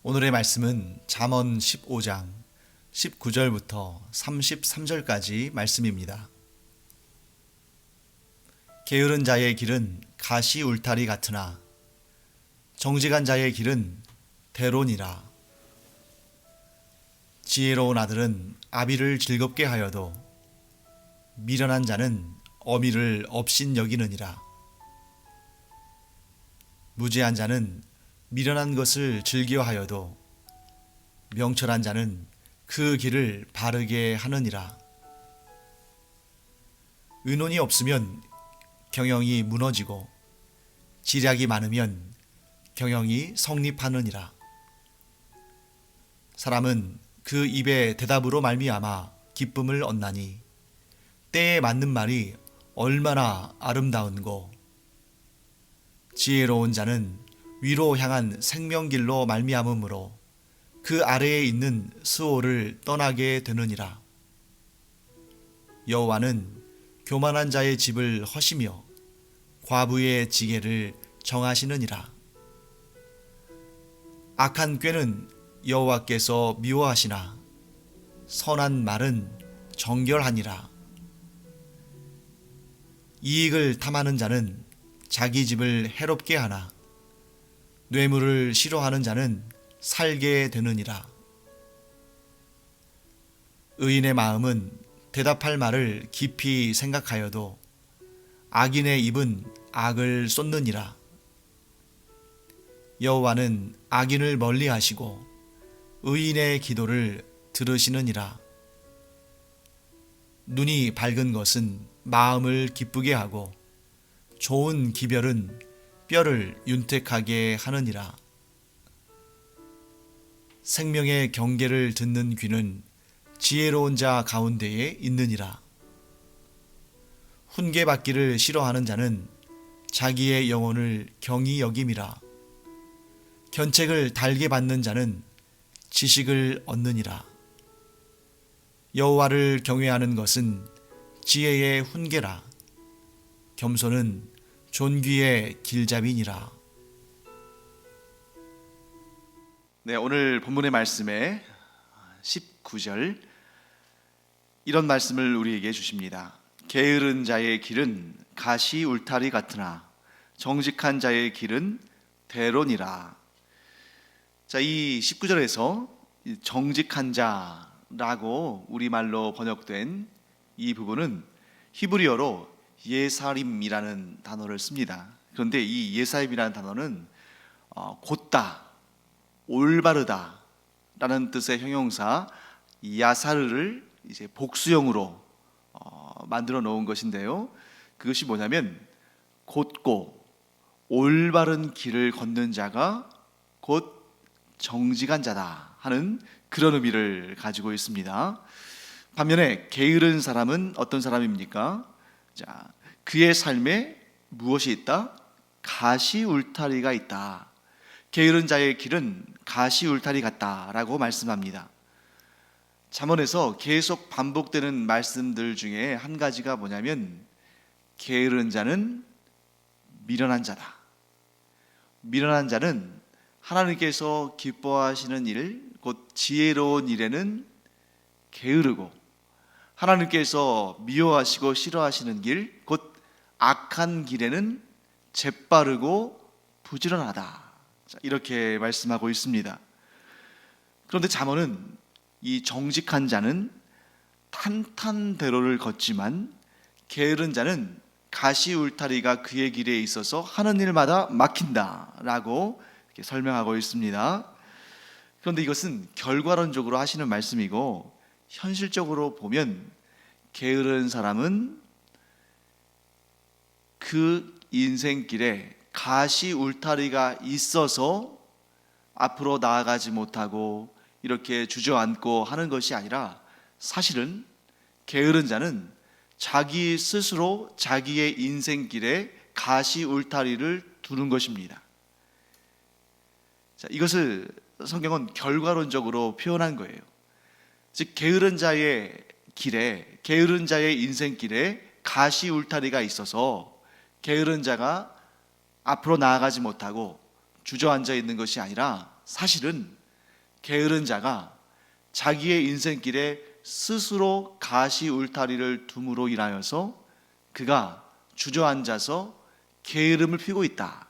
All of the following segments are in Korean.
오늘의 말씀은 잠언 15장 19절부터 33절까지 말씀입니다. 게으른 자의 길은 가시 울타리 같으나 정직한 자의 길은 대론이라. 지혜로운 아들은 아비를 즐겁게 하여도 미련한 자는 어미를 업신여기느니라. 무지한 자는 미련한 것을 즐겨하여도 명철한 자는 그 길을 바르게 하느니라. 의논이 없으면 경영이 무너지고 지략이 많으면 경영이 성립하느니라. 사람은 그 입의 대답으로 말미암아 기쁨을 얻나니 때에 맞는 말이 얼마나 아름다운고. 지혜로운 자는 위로 향한 생명길로 말미암음으로 그 아래에 있는 수호를 떠나게 되느니라. 여호와는 교만한 자의 집을 허시며 과부의 지게를 정하시느니라. 악한 꾀는 여호와께서 미워하시나 선한 말은 정결하니라. 이익을 탐하는 자는 자기 집을 해롭게 하나 뇌물을 싫어하는 자는 살게 되느니라. 의인의 마음은 대답할 말을 깊이 생각하여도 악인의 입은 악을 쏟느니라. 여호와는 악인을 멀리하시고 의인의 기도를 들으시느니라. 눈이 밝은 것은 마음을 기쁘게 하고 좋은 기별은 뼈를 윤택하게 하느니라. 생명의 경계를 듣는 귀는 지혜로운 자 가운데에 있느니라. 훈계받기를 싫어하는 자는 자기의 영혼을 경히 여김이라. 견책을 달게 받는 자는 지식을 얻느니라. 여호와를 경외하는 것은 지혜의 훈계라. 겸손은 존귀의 길잡이니라. 네, 오늘 본문의 말씀에 19절 이런 말씀을 우리에게 주십니다. 게으른 자의 길은 가시 울타리 같으나 정직한 자의 길은 대론이라. 자, 이 19절에서 정직한 자라고 우리말로 번역된 이 부분은 히브리어로 예사림이라는 단어를 씁니다. 그런데 이 예사림이라는 단어는 곧다, 올바르다 라는 뜻의 형용사 야사르를 이제 복수형으로 만들어 놓은 것인데요. 그것이 뭐냐면 곧고 올바른 길을 걷는 자가 곧 정직한 자다 하는 그런 의미를 가지고 있습니다. 반면에 게으른 사람은 어떤 사람입니까? 자, 그의 삶에 무엇이 있다? 가시 울타리가 있다. 게으른 자의 길은 가시 울타리 같다라고 말씀합니다. 잠언에서 계속 반복되는 말씀들 중에 한 가지가 뭐냐면 게으른 자는 미련한 자다. 미련한 자는 하나님께서 기뻐하시는 일, 곧 지혜로운 일에는 게으르고 하나님께서 미워하시고 싫어하시는 길, 곧 악한 길에는 재빠르고 부지런하다. 이렇게 말씀하고 있습니다. 그런데 잠언은 이 정직한 자는 탄탄대로를 걷지만 게으른 자는 가시 울타리가 그의 길에 있어서 하는 일마다 막힌다라고 이렇게 설명하고 있습니다. 그런데 이것은 결과론적으로 하시는 말씀이고 현실적으로 보면 게으른 사람은 그 인생길에 가시 울타리가 있어서 앞으로 나아가지 못하고 이렇게 주저앉고 하는 것이 아니라 사실은 게으른 자는 자기 스스로 자기의 인생길에 가시 울타리를 두는 것입니다. 자, 이것을 성경은 결과론적으로 표현한 거예요. 즉 게으른 자의 길에, 게으른 자의 인생길에 가시 울타리가 있어서 게으른 자가 앞으로 나아가지 못하고 주저앉아 있는 것이 아니라 사실은 게으른 자가 자기의 인생길에 스스로 가시 울타리를 둠으로 인하여서 그가 주저앉아서 게으름을 피우고 있다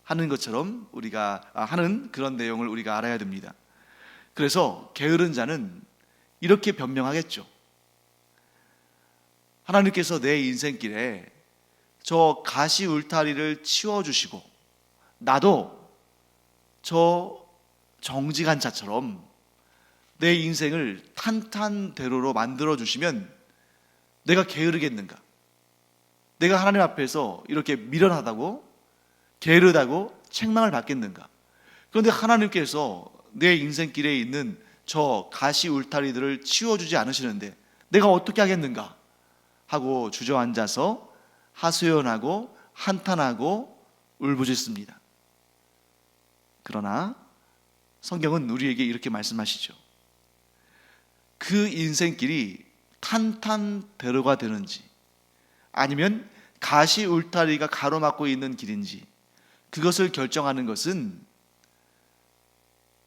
하는 것처럼 우리가 하는 그런 내용을 우리가 알아야 됩니다. 그래서 게으른 자는 이렇게 변명하겠죠. 하나님께서 내 인생길에 저 가시 울타리를 치워주시고 나도 저 정직한 자처럼 내 인생을 탄탄대로로 만들어주시면 내가 게으르겠는가? 내가 하나님 앞에서 이렇게 미련하다고 게으르다고 책망을 받겠는가? 그런데 하나님께서 내 인생길에 있는 저 가시 울타리들을 치워주지 않으시는데 내가 어떻게 하겠는가? 하고 주저앉아서 하소연하고 한탄하고 울부짖습니다. 그러나 성경은 우리에게 이렇게 말씀하시죠. 그 인생길이 탄탄대로가 되는지 아니면 가시 울타리가 가로막고 있는 길인지 그것을 결정하는 것은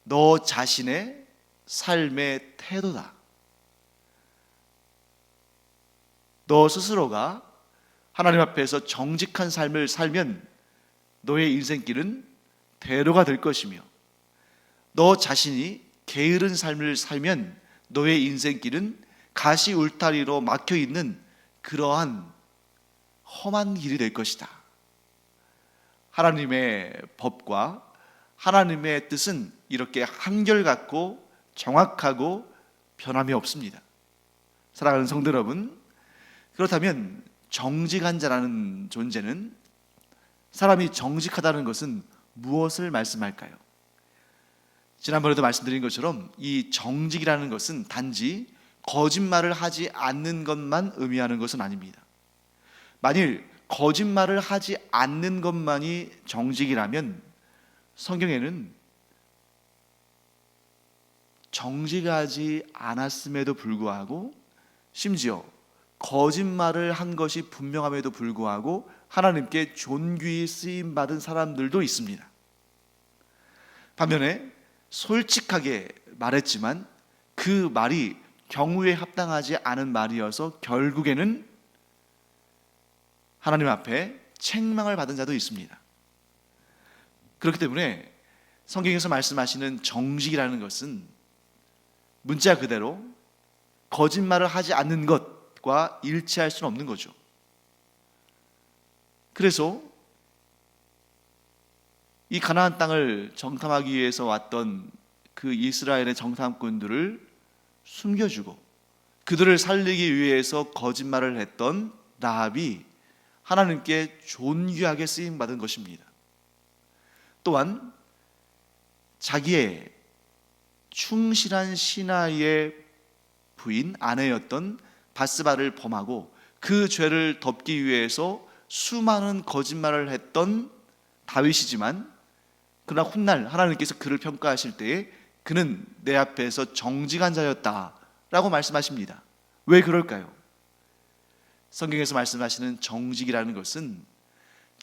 너 자신의 삶의 태도다. 너 스스로가 하나님 앞에서 정직한 삶을 살면 너의 인생길은 대로가 될 것이며 너 자신이 게으른 삶을 살면 너의 인생길은 가시 울타리로 막혀있는 그러한 험한 길이 될 것이다. 하나님의 법과 하나님의 뜻은 이렇게 한결같고 정확하고 변함이 없습니다. 사랑하는 성도 여러분, 그렇다면 정직한 자라는 존재는 사람이 정직하다는 것은 무엇을 말씀할까요? 지난번에도 말씀드린 것처럼 이 정직이라는 것은 단지 거짓말을 하지 않는 것만 의미하는 것은 아닙니다. 만일 거짓말을 하지 않는 것만이 정직이라면 성경에는 정직하지 않았음에도 불구하고 심지어 거짓말을 한 것이 분명함에도 불구하고 하나님께 존귀히 쓰임받은 사람들도 있습니다. 반면에 솔직하게 말했지만 그 말이 경우에 합당하지 않은 말이어서 결국에는 하나님 앞에 책망을 받은 자도 있습니다. 그렇기 때문에 성경에서 말씀하시는 정직이라는 것은 문자 그대로 거짓말을 하지 않는 것과 일치할 수는 없는 거죠. 그래서 이 가나안 땅을 정탐하기 위해서 왔던 그 이스라엘의 정탐꾼들을 숨겨주고 그들을 살리기 위해서 거짓말을 했던 라합이 하나님께 존귀하게 쓰임받은 것입니다. 또한 자기의 충실한 신하의 부인 아내였던 바스바를 범하고 그 죄를 덮기 위해서 수많은 거짓말을 했던 다윗이지만 그러나 훗날 하나님께서 그를 평가하실 때에 그는 내 앞에서 정직한 자였다라고 말씀하십니다. 왜 그럴까요? 성경에서 말씀하시는 정직이라는 것은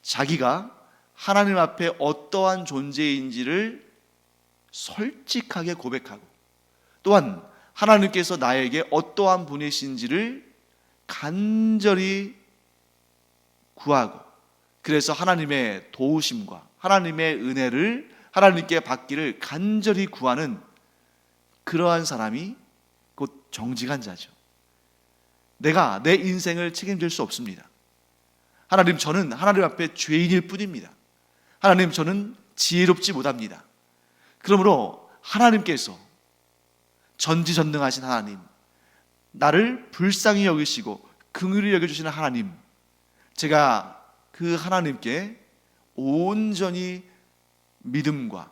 자기가 하나님 앞에 어떠한 존재인지를 솔직하게 고백하고 또한 하나님께서 나에게 어떠한 분이신지를 간절히 구하고 그래서 하나님의 도우심과 하나님의 은혜를 하나님께 받기를 간절히 구하는 그러한 사람이 곧 정직한 자죠. 내가 내 인생을 책임질 수 없습니다. 하나님, 저는 하나님 앞에 죄인일 뿐입니다. 하나님, 저는 지혜롭지 못합니다. 그러므로 하나님께서 전지전능하신 하나님, 나를 불쌍히 여기시고 긍휼히 여겨주시는 하나님, 제가 그 하나님께 온전히 믿음과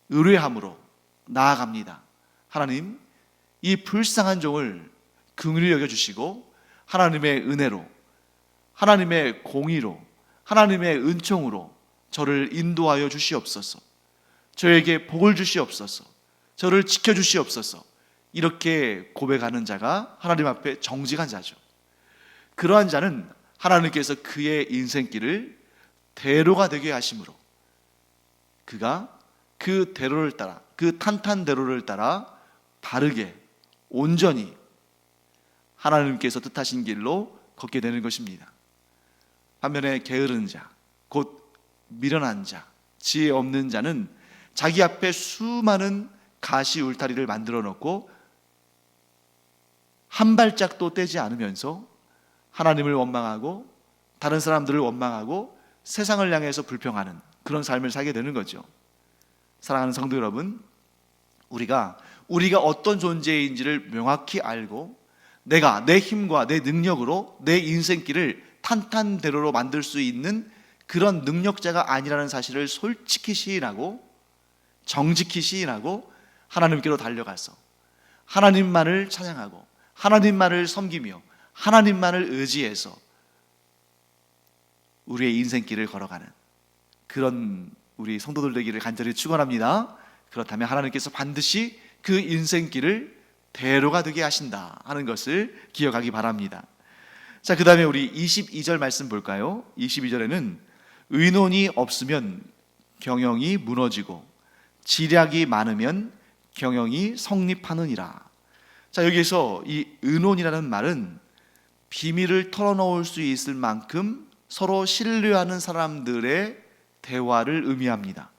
의뢰함으로 나아갑니다. 하나님, 이 불쌍한 종을 긍휼히 여겨주시고 하나님의 은혜로, 하나님의 공의로, 하나님의 은총으로 저를 인도하여 주시옵소서. 저에게 복을 주시옵소서. 저를 지켜주시옵소서. 이렇게 고백하는 자가 하나님 앞에 정직한 자죠. 그러한 자는 하나님께서 그의 인생길을 대로가 되게 하심으로 그가 그 대로를 따라, 그 탄탄대로를 따라 바르게 온전히 하나님께서 뜻하신 길로 걷게 되는 것입니다. 반면에 게으른 자, 곧 미련한 자, 지혜 없는 자는 자기 앞에 수많은 가시 울타리를 만들어 놓고 한 발짝도 떼지 않으면서 하나님을 원망하고 다른 사람들을 원망하고 세상을 향해서 불평하는 그런 삶을 살게 되는 거죠. 사랑하는 성도 여러분, 우리가 어떤 존재인지를 명확히 알고 내가 내 힘과 내 능력으로 내 인생길을 탄탄대로로 만들 수 있는 그런 능력자가 아니라는 사실을 솔직히 시인하고 정직히 시인하고 하나님께로 달려가서 하나님만을 찬양하고 하나님만을 섬기며 하나님만을 의지해서 우리의 인생길을 걸어가는 그런 우리 성도들 되기를 간절히 축원합니다. 그렇다면 하나님께서 반드시 그 인생길을 대로가 되게 하신다 하는 것을 기억하기 바랍니다. 자, 그 다음에 우리 22절 말씀 볼까요? 22절에는 의논이 없으면 경영이 무너지고 지략이 많으면 경영이 성립하느니라. 자, 여기에서 이 의논이라는 말은 비밀을 털어놓을 수 있을 만큼 서로 신뢰하는 사람들의 대화를 의미합니다.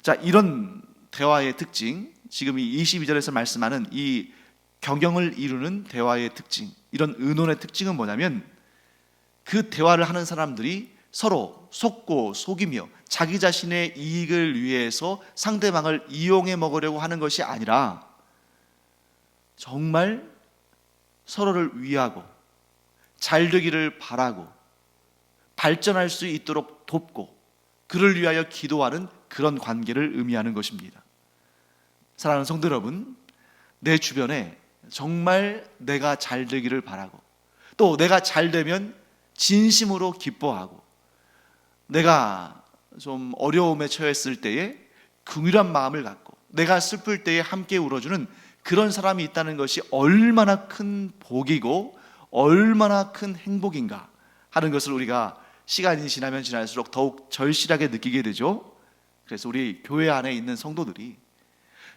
자, 이런 대화의 특징, 지금 이 22절에서 말씀하는 이 경영을 이루는 대화의 특징, 이런 의논의 특징은 뭐냐면 그 대화를 하는 사람들이 서로 속고 속이며 자기 자신의 이익을 위해서 상대방을 이용해 먹으려고 하는 것이 아니라 정말 서로를 위하고 잘 되기를 바라고 발전할 수 있도록 돕고 그를 위하여 기도하는 그런 관계를 의미하는 것입니다. 사랑하는 성도 여러분, 내 주변에 정말 내가 잘 되기를 바라고 또 내가 잘 되면 진심으로 기뻐하고 내가 좀 어려움에 처했을 때에 긍휼한 마음을 갖고 내가 슬플 때에 함께 울어주는 그런 사람이 있다는 것이 얼마나 큰 복이고 얼마나 큰 행복인가 하는 것을 우리가 시간이 지나면 지날수록 더욱 절실하게 느끼게 되죠. 그래서 우리 교회 안에 있는 성도들이,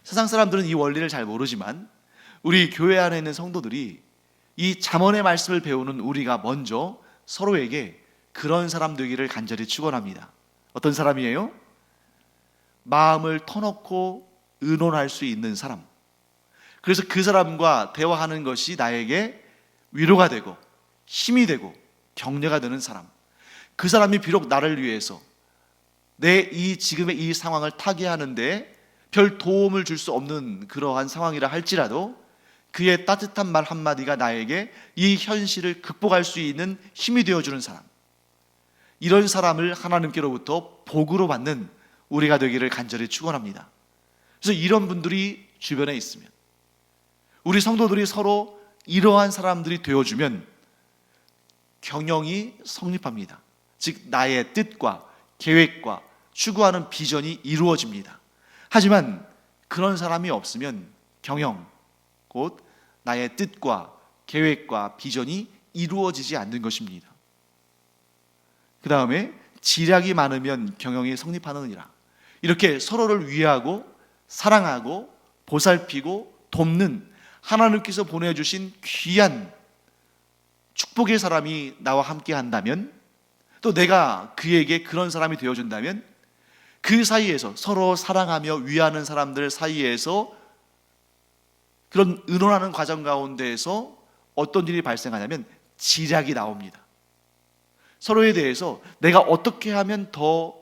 세상 사람들은 이 원리를 잘 모르지만 우리 교회 안에 있는 성도들이 이 잠언의 말씀을 배우는 우리가 먼저 서로에게 그런 사람 되기를 간절히 축원합니다. 어떤 사람이에요? 마음을 터놓고 의논할 수 있는 사람. 그래서 그 사람과 대화하는 것이 나에게 위로가 되고 힘이 되고 격려가 되는 사람. 그 사람이 비록 나를 위해서 내 이 지금의 이 상황을 타개하는데 별 도움을 줄 수 없는 그러한 상황이라 할지라도 그의 따뜻한 말 한마디가 나에게 이 현실을 극복할 수 있는 힘이 되어주는 사람, 이런 사람을 하나님께로부터 복으로 받는 우리가 되기를 간절히 축원합니다. 그래서 이런 분들이 주변에 있으면, 우리 성도들이 서로 이러한 사람들이 되어주면 경영이 성립합니다. 즉 나의 뜻과 계획과 추구하는 비전이 이루어집니다. 하지만 그런 사람이 없으면 경영, 곧 나의 뜻과 계획과 비전이 이루어지지 않는 것입니다. 그 다음에 지략이 많으면 경영이 성립하느니라. 이렇게 서로를 위하고 사랑하고 보살피고 돕는 하나님께서 보내주신 귀한 축복의 사람이 나와 함께 한다면, 또 내가 그에게 그런 사람이 되어준다면, 그 사이에서 서로 사랑하며 위하는 사람들 사이에서 그런 의논하는 과정 가운데에서 어떤 일이 발생하냐면 지략이 나옵니다. 서로에 대해서 내가 어떻게 하면 더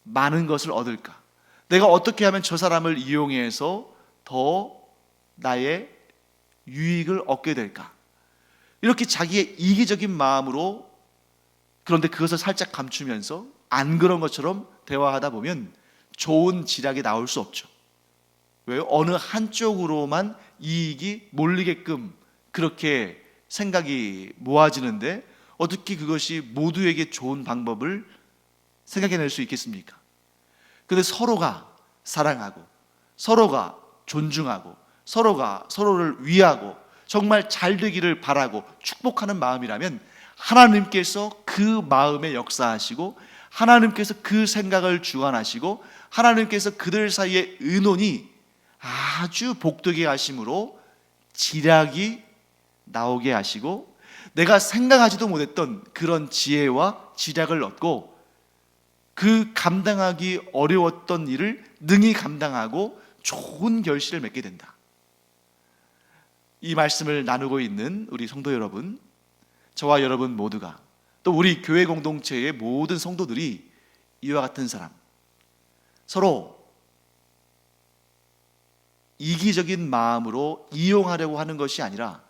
많은 것을 얻을까, 내가 어떻게 하면 저 사람을 이용해서 더 나의 유익을 얻게 될까, 이렇게 자기의 이기적인 마음으로, 그런데 그것을 살짝 감추면서 안 그런 것처럼 대화하다 보면 좋은 지략이 나올 수 없죠. 왜요? 어느 한쪽으로만 이익이 몰리게끔 그렇게 생각이 모아지는데 어떻게 그것이 모두에게 좋은 방법을 생각해낼 수 있겠습니까? 그런데 서로가 사랑하고 서로가 존중하고 서로가 서로를 위하고 정말 잘 되기를 바라고 축복하는 마음이라면 하나님께서 그 마음에 역사하시고 하나님께서 그 생각을 주관하시고 하나님께서 그들 사이의 의논이 아주 복되게 하심으로 지략이 나오게 하시고 내가 생각하지도 못했던 그런 지혜와 지략을 얻고 그 감당하기 어려웠던 일을 능히 감당하고 좋은 결실을 맺게 된다. 이 말씀을 나누고 있는 우리 성도 여러분, 저와 여러분 모두가 또 우리 교회 공동체의 모든 성도들이 이와 같은 사람, 서로 이기적인 마음으로 이용하려고 하는 것이 아니라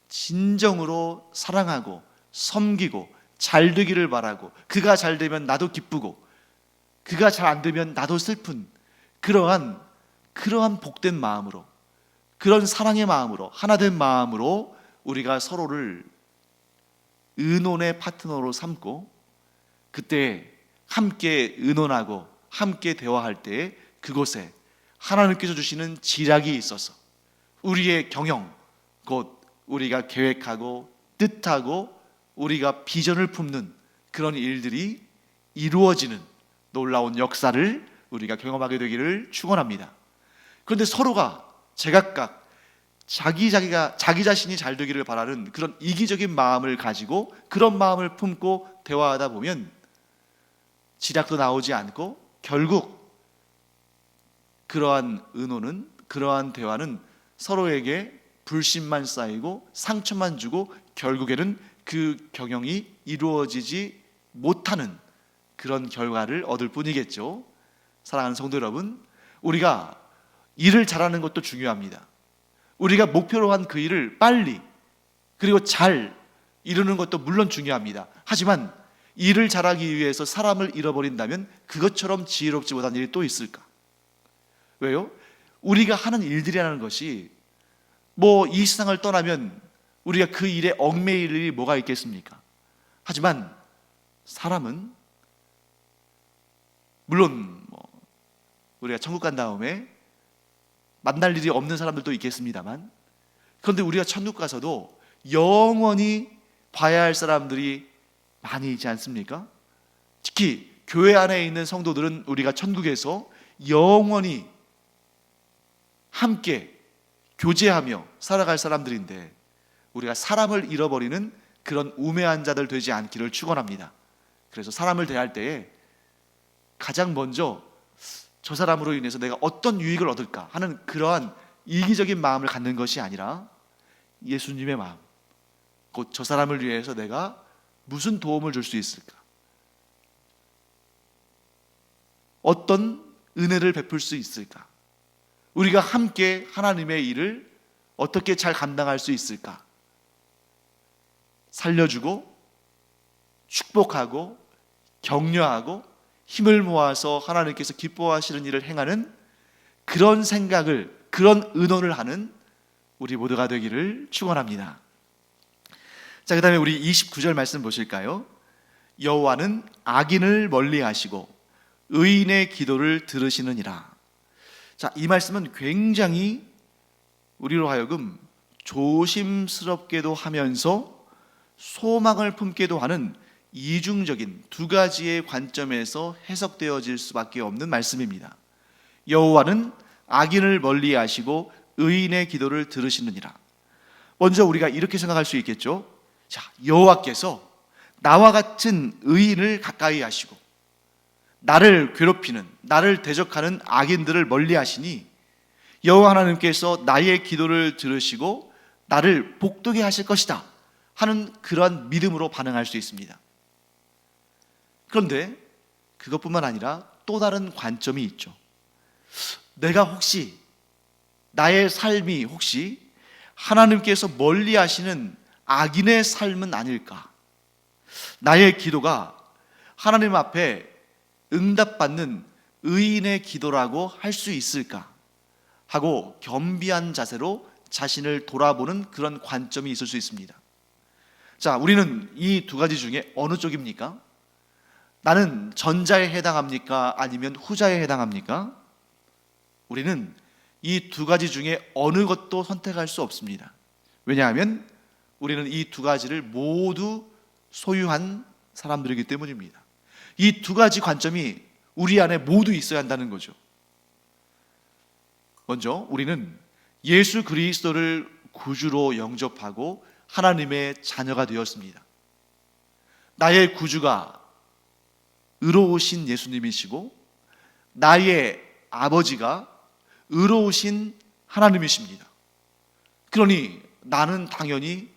진정으로 사랑하고 섬기고 잘 되기를 바라고 그가 잘 되면 나도 기쁘고 그가 잘 안 되면 나도 슬픈 그러한 복된 마음으로, 그런 사랑의 마음으로, 하나된 마음으로 우리가 서로를 의논의 파트너로 삼고 그때 함께 의논하고 함께 대화할 때 그곳에 하나님께서 주시는 지략이 있어서 우리의 경영, 곧 우리가 계획하고 뜻하고 우리가 비전을 품는 그런 일들이 이루어지는 놀라운 역사를 우리가 경험하게 되기를 축원합니다. 그런데 서로가 제각각 자기 자신이 잘 되기를 바라는 그런 이기적인 마음을 가지고 그런 마음을 품고 대화하다 보면 지략도 나오지 않고 결국 그러한 의논은, 그러한 대화는 서로에게 불신만 쌓이고 상처만 주고 결국에는 그 경영이 이루어지지 못하는 그런 결과를 얻을 뿐이겠죠. 사랑하는 성도 여러분, 우리가 일을 잘하는 것도 중요합니다. 우리가 목표로 한 그 일을 빨리 그리고 잘 이루는 것도 물론 중요합니다. 하지만 일을 잘하기 위해서 사람을 잃어버린다면 그것처럼 지혜롭지 못한 일이 또 있을까? 왜요? 우리가 하는 일들이라는 것이 이 세상을 떠나면 우리가 그 일에 얽매일 일이 뭐가 있겠습니까? 하지만 사람은 물론 우리가 천국 간 다음에 만날 일이 없는 사람들도 있겠습니다만, 그런데 우리가 천국 가서도 영원히 봐야 할 사람들이 많이 있지 않습니까? 특히 교회 안에 있는 성도들은 우리가 천국에서 영원히 함께 교제하며 살아갈 사람들인데 우리가 사람을 잃어버리는 그런 우매한 자들 되지 않기를 축원합니다. 그래서 사람을 대할 때에 가장 먼저 저 사람으로 인해서 내가 어떤 유익을 얻을까 하는 그러한 이기적인 마음을 갖는 것이 아니라 예수님의 마음, 곧 저 사람을 위해서 내가 무슨 도움을 줄 수 있을까, 어떤 은혜를 베풀 수 있을까, 우리가 함께 하나님의 일을 어떻게 잘 감당할 수 있을까, 살려주고 축복하고 격려하고 힘을 모아서 하나님께서 기뻐하시는 일을 행하는 그런 생각을, 그런 의논을 하는 우리 모두가 되기를 축원합니다. 자, 그 다음에 우리 29절 말씀 보실까요? 여호와는 악인을 멀리하시고 의인의 기도를 들으시느니라. 자, 이 말씀은 굉장히 우리로 하여금 조심스럽게도 하면서 소망을 품게도 하는 이중적인 두 가지의 관점에서 해석되어질 수밖에 없는 말씀입니다. 여호와는 악인을 멀리하시고 의인의 기도를 들으시느니라. 먼저 우리가 이렇게 생각할 수 있겠죠. 자, 여호와께서 나와 같은 의인을 가까이 하시고 나를 괴롭히는, 나를 대적하는 악인들을 멀리하시니 여호와 하나님께서 나의 기도를 들으시고 나를 복되게 하실 것이다 하는 그러한 믿음으로 반응할 수 있습니다. 그런데 그것뿐만 아니라 또 다른 관점이 있죠. 내가 혹시, 나의 삶이 혹시 하나님께서 멀리 하시는 악인의 삶은 아닐까? 나의 기도가 하나님 앞에 응답받는 의인의 기도라고 할 수 있을까? 하고 겸비한 자세로 자신을 돌아보는 그런 관점이 있을 수 있습니다. 자, 우리는 이 두 가지 중에 어느 쪽입니까? 나는 전자에 해당합니까? 아니면 후자에 해당합니까? 우리는 이 두 가지 중에 어느 것도 선택할 수 없습니다. 왜냐하면 우리는 이 두 가지를 모두 소유한 사람들이기 때문입니다. 이 두 가지 관점이 우리 안에 모두 있어야 한다는 거죠. 먼저 우리는 예수 그리스도를 구주로 영접하고 하나님의 자녀가 되었습니다. 나의 구주가 의로우신 예수님이시고 나의 아버지가 의로우신 하나님이십니다. 그러니 나는 당연히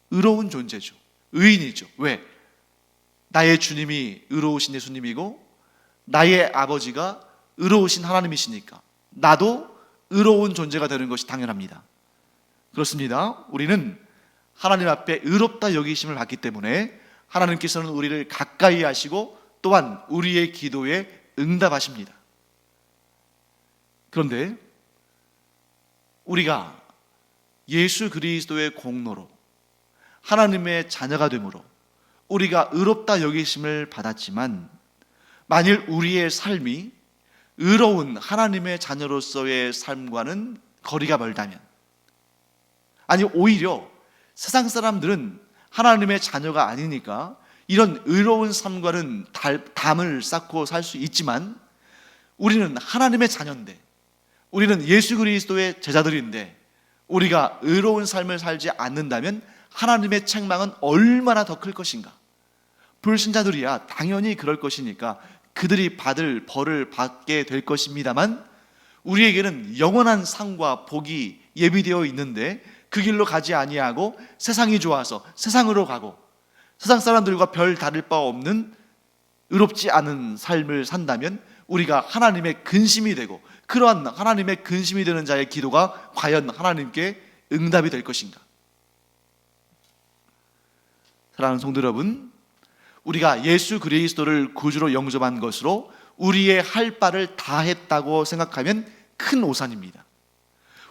의로운 존재죠. 의인이죠. 왜? 나의 주님이 의로우신 예수님이고 나의 아버지가 의로우신 하나님이시니까 나도 의로운 존재가 되는 것이 당연합니다. 그렇습니다. 우리는 하나님 앞에 의롭다 여기심을 받기 때문에 하나님께서는 우리를 가까이 하시고 또한 우리의 기도에 응답하십니다. 그런데 우리가 예수 그리스도의 공로로 하나님의 자녀가 되므로 우리가 의롭다 여기심을 받았지만 만일 우리의 삶이 의로운 하나님의 자녀로서의 삶과는 거리가 멀다면, 아니 오히려 세상 사람들은 하나님의 자녀가 아니니까 이런 의로운 삶과는 담을 쌓고 살 수 있지만 우리는 하나님의 자녀인데, 우리는 예수 그리스도의 제자들인데 우리가 의로운 삶을 살지 않는다면 하나님의 책망은 얼마나 더 클 것인가. 불신자들이야 당연히 그럴 것이니까 그들이 받을 벌을 받게 될 것입니다만 우리에게는 영원한 상과 복이 예비되어 있는데 그 길로 가지 아니하고 세상이 좋아서 세상으로 가고 세상 사람들과 별 다를 바 없는 의롭지 않은 삶을 산다면 우리가 하나님의 근심이 되고 그러한 하나님의 근심이 되는 자의 기도가 과연 하나님께 응답이 될 것인가? 사랑하는 성도 여러분, 우리가 예수 그리스도를 구주로 영접한 것으로 우리의 할 바를 다 했다고 생각하면 큰 오산입니다.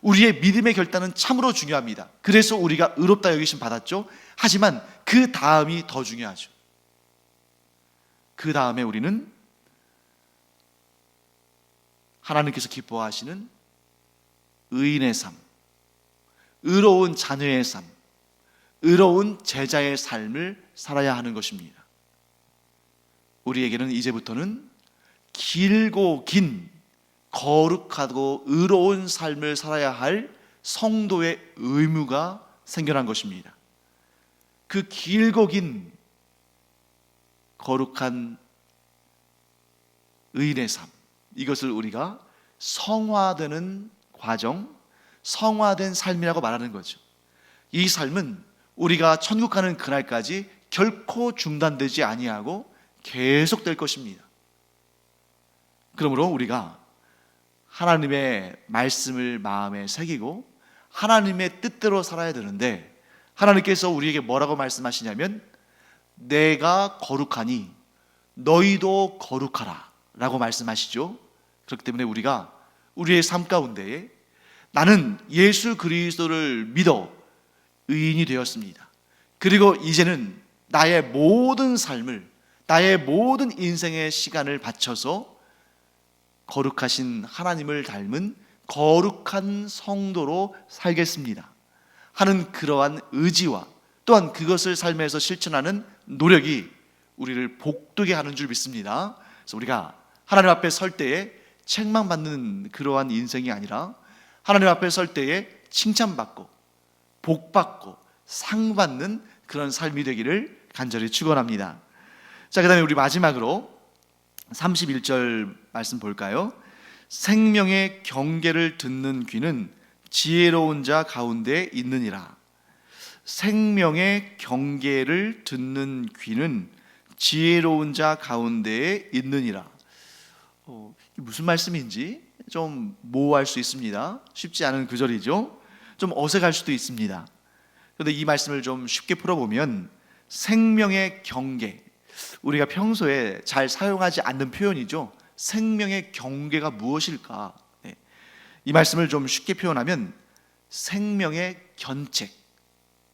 우리의 믿음의 결단은 참으로 중요합니다. 그래서 우리가 의롭다 여기심 받았죠. 하지만 그 다음이 더 중요하죠. 그 다음에 우리는 하나님께서 기뻐하시는 의인의 삶, 의로운 자녀의 삶, 의로운 제자의 삶을 살아야 하는 것입니다. 우리에게는 이제부터는 길고 긴 거룩하고 의로운 삶을 살아야 할 성도의 의무가 생겨난 것입니다. 그 길고 긴 거룩한 의인의 삶, 이것을 우리가 성화되는 과정, 성화된 삶이라고 말하는 거죠. 이 삶은 우리가 천국 가는 그날까지 결코 중단되지 아니하고 계속될 것입니다. 그러므로 우리가 하나님의 말씀을 마음에 새기고 하나님의 뜻대로 살아야 되는데 하나님께서 우리에게 뭐라고 말씀하시냐면 내가 거룩하니 너희도 거룩하라 라고 말씀하시죠. 그렇기 때문에 우리가 우리의 삶 가운데에 나는 예수 그리스도를 믿어 의인이 되었습니다. 그리고 이제는 나의 모든 삶을, 나의 모든 인생의 시간을 바쳐서 거룩하신 하나님을 닮은 거룩한 성도로 살겠습니다 하는 그러한 의지와 또한 그것을 삶에서 실천하는 노력이 우리를 복되게 하는 줄 믿습니다. 그래서 우리가 하나님 앞에 설 때에 책망받는 그러한 인생이 아니라 하나님 앞에 설 때에 칭찬받고 복받고 상받는 그런 삶이 되기를 간절히 축원합니다. 자, 그 다음에 우리 마지막으로 31절 말씀 볼까요? 생명의 경계를 듣는 귀는 지혜로운 자 가운데 있느니라. 생명의 경계를 듣는 귀는 지혜로운 자 가운데에 있느니라. 무슨 말씀인지 좀 모호할 수 있습니다. 쉽지 않은 구절이죠. 좀 어색할 수도 있습니다. 그런데 이 말씀을 좀 쉽게 풀어보면 생명의 경계, 우리가 평소에 잘 사용하지 않는 표현이죠. 생명의 경계가 무엇일까? 이 말씀을 좀 쉽게 표현하면 생명의 견책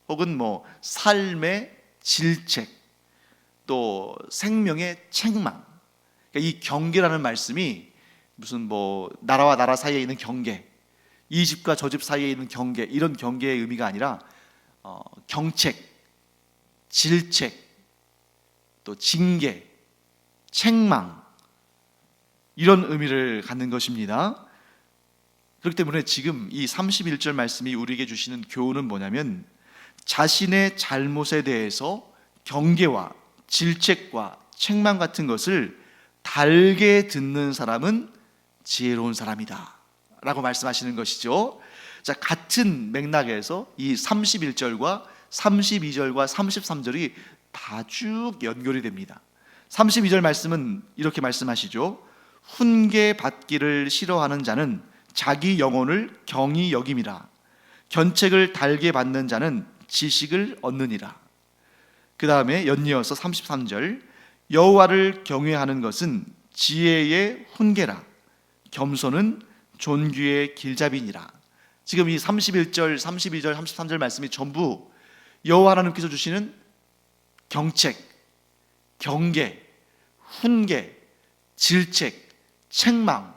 혹은 삶의 질책 또 생명의 책망, 그러니까 이 경계라는 말씀이 무슨 나라와 나라 사이에 있는 경계, 이 집과 저 집 사이에 있는 경계, 이런 경계의 의미가 아니라 경책, 질책, 또 징계, 책망, 이런 의미를 갖는 것입니다. 그렇기 때문에 지금 이 31절 말씀이 우리에게 주시는 교훈은 뭐냐면, 자신의 잘못에 대해서 경계와 질책과 책망 같은 것을 달게 듣는 사람은 지혜로운 사람이다 라고 말씀하시는 것이죠. 자, 같은 맥락에서 이 31절과 32절과 33절이 다 쭉 연결이 됩니다. 32절 말씀은 이렇게 말씀하시죠. 훈계 받기를 싫어하는 자는 자기 영혼을 경히 여김이라. 견책을 달게 받는 자는 지식을 얻느니라. 그 다음에 연이어서 33절, 여호와를 경외하는 것은 지혜의 훈계라. 겸손은 존귀의 길잡이니라. 지금 이 31절, 32절, 33절 말씀이 전부 여호와 하나님께서 주시는 경책, 경계, 훈계, 질책, 책망,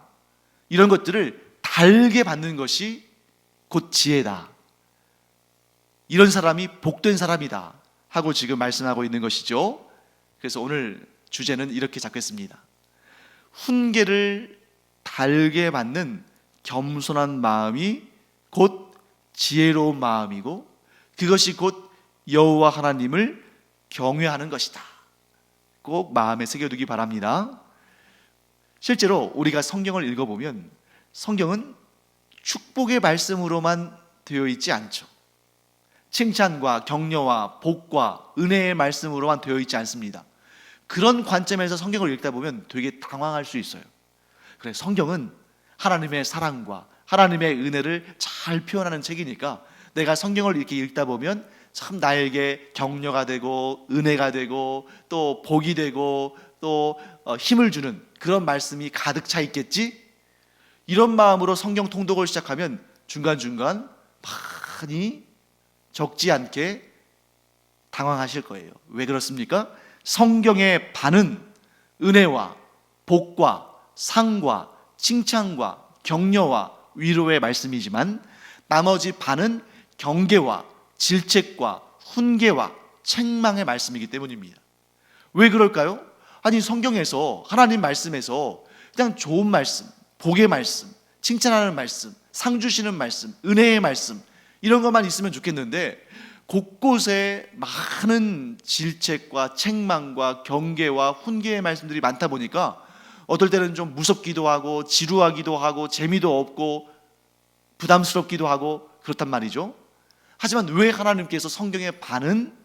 이런 것들을 달게 받는 것이 곧 지혜다. 이런 사람이 복된 사람이다 하고 지금 말씀하고 있는 것이죠. 그래서 오늘 주제는 이렇게 잡겠습니다. 훈계를 달게 받는 겸손한 마음이 곧 지혜로운 마음이고, 그것이 곧 여호와 하나님을 경외하는 것이다. 꼭 마음에 새겨두기 바랍니다. 실제로 우리가 성경을 읽어보면 성경은 축복의 말씀으로만 되어 있지 않죠. 칭찬과 격려와 복과 은혜의 말씀으로만 되어 있지 않습니다. 그런 관점에서 성경을 읽다 보면 되게 당황할 수 있어요. 그래, 성경은 하나님의 사랑과 하나님의 은혜를 잘 표현하는 책이니까 내가 성경을 이렇게 읽다 보면 참 나에게 격려가 되고 은혜가 되고 또 복이 되고 또 힘을 주는 그런 말씀이 가득 차 있겠지? 이런 마음으로 성경 통독을 시작하면 중간중간 많이 적지 않게 당황하실 거예요. 왜 그렇습니까? 성경의 반은 은혜와 복과 상과 칭찬과 격려와 위로의 말씀이지만 나머지 반은 경계와 질책과 훈계와 책망의 말씀이기 때문입니다. 왜 그럴까요? 아니, 성경에서 하나님 말씀에서 그냥 좋은 말씀, 복의 말씀, 칭찬하는 말씀, 상 주시는 말씀, 은혜의 말씀, 이런 것만 있으면 좋겠는데 곳곳에 많은 질책과 책망과 경계와 훈계의 말씀들이 많다 보니까 어떨 때는 좀 무섭기도 하고 지루하기도 하고 재미도 없고 부담스럽기도 하고 그렇단 말이죠. 하지만 왜 하나님께서 성경의 반은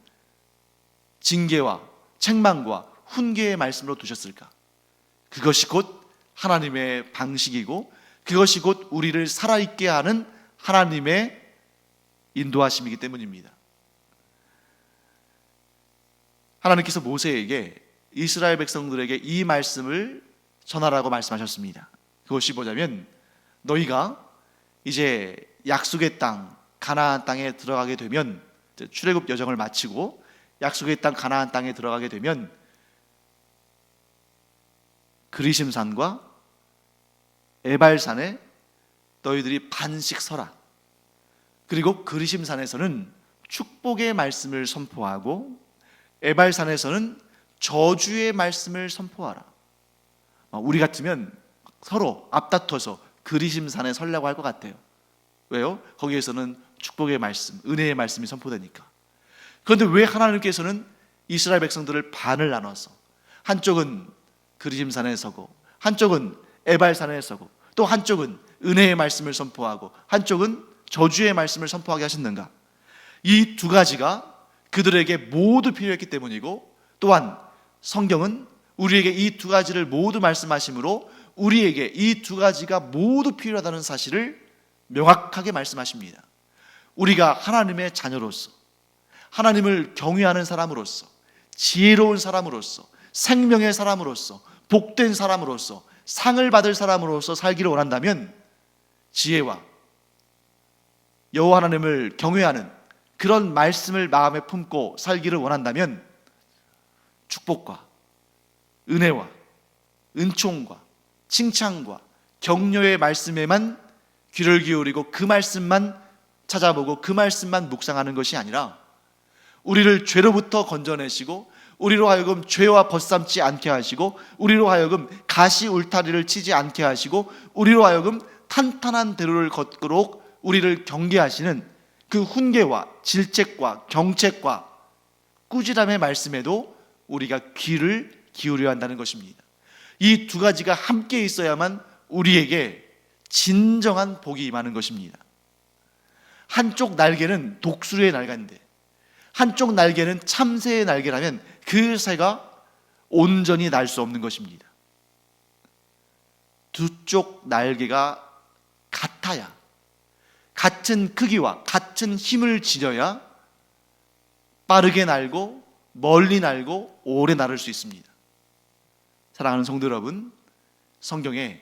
징계와 책망과 훈계의 말씀으로 두셨을까? 그것이 곧 하나님의 방식이고 그것이 곧 우리를 살아있게 하는 하나님의 인도하심이기 때문입니다. 하나님께서 모세에게 이스라엘 백성들에게 이 말씀을 전하라고 말씀하셨습니다. 그것이 뭐냐면, 너희가 이제 약속의 땅 가나안 땅에 들어가게 되면, 출애굽 여정을 마치고 약속의 땅 가나안 땅에 들어가게 되면 그리심산과 에발산에 너희들이 반씩 서라. 그리고 그리심산에서는 축복의 말씀을 선포하고 에발산에서는 저주의 말씀을 선포하라. 우리 같으면 서로 앞다퉈서 그리심산에 서려고 할 것 같아요. 왜요? 거기에서는 축복의 말씀, 은혜의 말씀이 선포되니까. 그런데 왜 하나님께서는 이스라엘 백성들을 반을 나눠서 한쪽은 그리심산에 서고 한쪽은 에발산에 서고 또 한쪽은 은혜의 말씀을 선포하고 한쪽은 저주의 말씀을 선포하게 하셨는가? 이 두 가지가 그들에게 모두 필요했기 때문이고, 또한 성경은 우리에게 이 두 가지를 모두 말씀하시므로 우리에게 이 두 가지가 모두 필요하다는 사실을 명확하게 말씀하십니다. 우리가 하나님의 자녀로서, 하나님을 경외하는 사람으로서, 지혜로운 사람으로서, 생명의 사람으로서, 복된 사람으로서, 상을 받을 사람으로서 살기를 원한다면 지혜와 여호와 하나님을 경외하는 그런 말씀을 마음에 품고 살기를 원한다면 축복과 은혜와 은총과 칭찬과 격려의 말씀에만 귀를 기울이고 그 말씀만 찾아보고 그 말씀만 묵상하는 것이 아니라 우리를 죄로부터 건져내시고 우리로 하여금 죄와 벗삼지 않게 하시고, 우리로 하여금 가시 울타리를 치지 않게 하시고, 우리로 하여금 탄탄한 대로를 걷도록 우리를 경계하시는 그 훈계와 질책과 경책과 꾸지람의 말씀에도 우리가 귀를 기울여야 한다는 것입니다. 이 두 가지가 함께 있어야만 우리에게 진정한 복이 임하는 것입니다. 한쪽 날개는 독수리의 날개인데 한쪽 날개는 참새의 날개라면 그 새가 온전히 날 수 없는 것입니다. 두 쪽 날개가 같아야, 같은 크기와 같은 힘을 지녀야 빠르게 날고 멀리 날고 오래 날을 수 있습니다. 사랑하는 성도 여러분, 성경에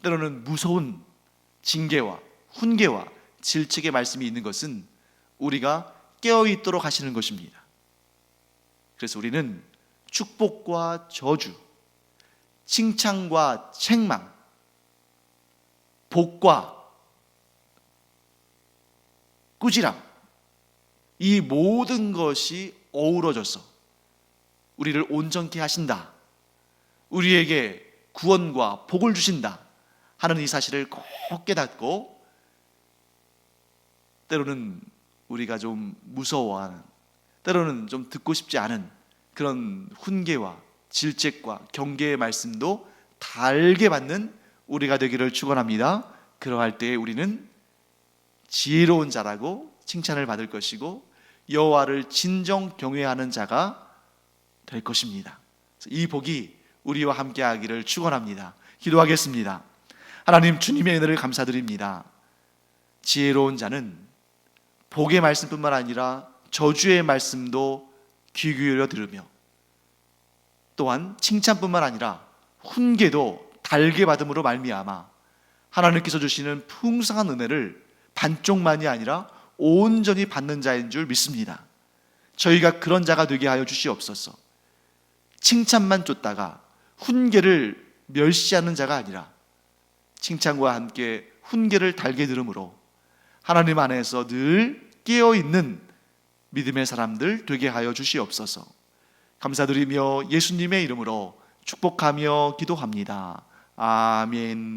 때로는 무서운 징계와 훈계와 질책의 말씀이 있는 것은 우리가 깨어있도록 하시는 것입니다. 그래서 우리는 축복과 저주, 칭찬과 책망, 복과 꾸지람, 이 모든 것이 어우러져서 우리를 온전케 하신다, 우리에게 구원과 복을 주신다 하는 이 사실을 꼭 깨닫고, 때로는 우리가 좀 무서워하는, 때로는 좀 듣고 싶지 않은 그런 훈계와 질책과 경계의 말씀도 달게 받는 우리가 되기를 축원합니다. 그러할 때에 우리는 지혜로운 자라고 칭찬을 받을 것이고 여호와를 진정 경외하는 자가 될 것입니다. 이 복이 우리와 함께 하기를 축원합니다. 기도하겠습니다. 하나님, 주님의 은혜를 감사드립니다. 지혜로운 자는 복의 말씀뿐만 아니라 저주의 말씀도 귀 기울여 들으며, 또한 칭찬뿐만 아니라 훈계도 달게 받음으로 말미암아 하나님께서 주시는 풍성한 은혜를 반쪽만이 아니라 온전히 받는 자인 줄 믿습니다. 저희가 그런 자가 되게 하여 주시옵소서. 칭찬만 쫓다가 훈계를 멸시하는 자가 아니라 칭찬과 함께 훈계를 달게 들음으로 하나님 안에서 늘 깨어있는 믿음의 사람들 되게 하여 주시옵소서. 감사드리며 예수님의 이름으로 축복하며 기도합니다. 아멘.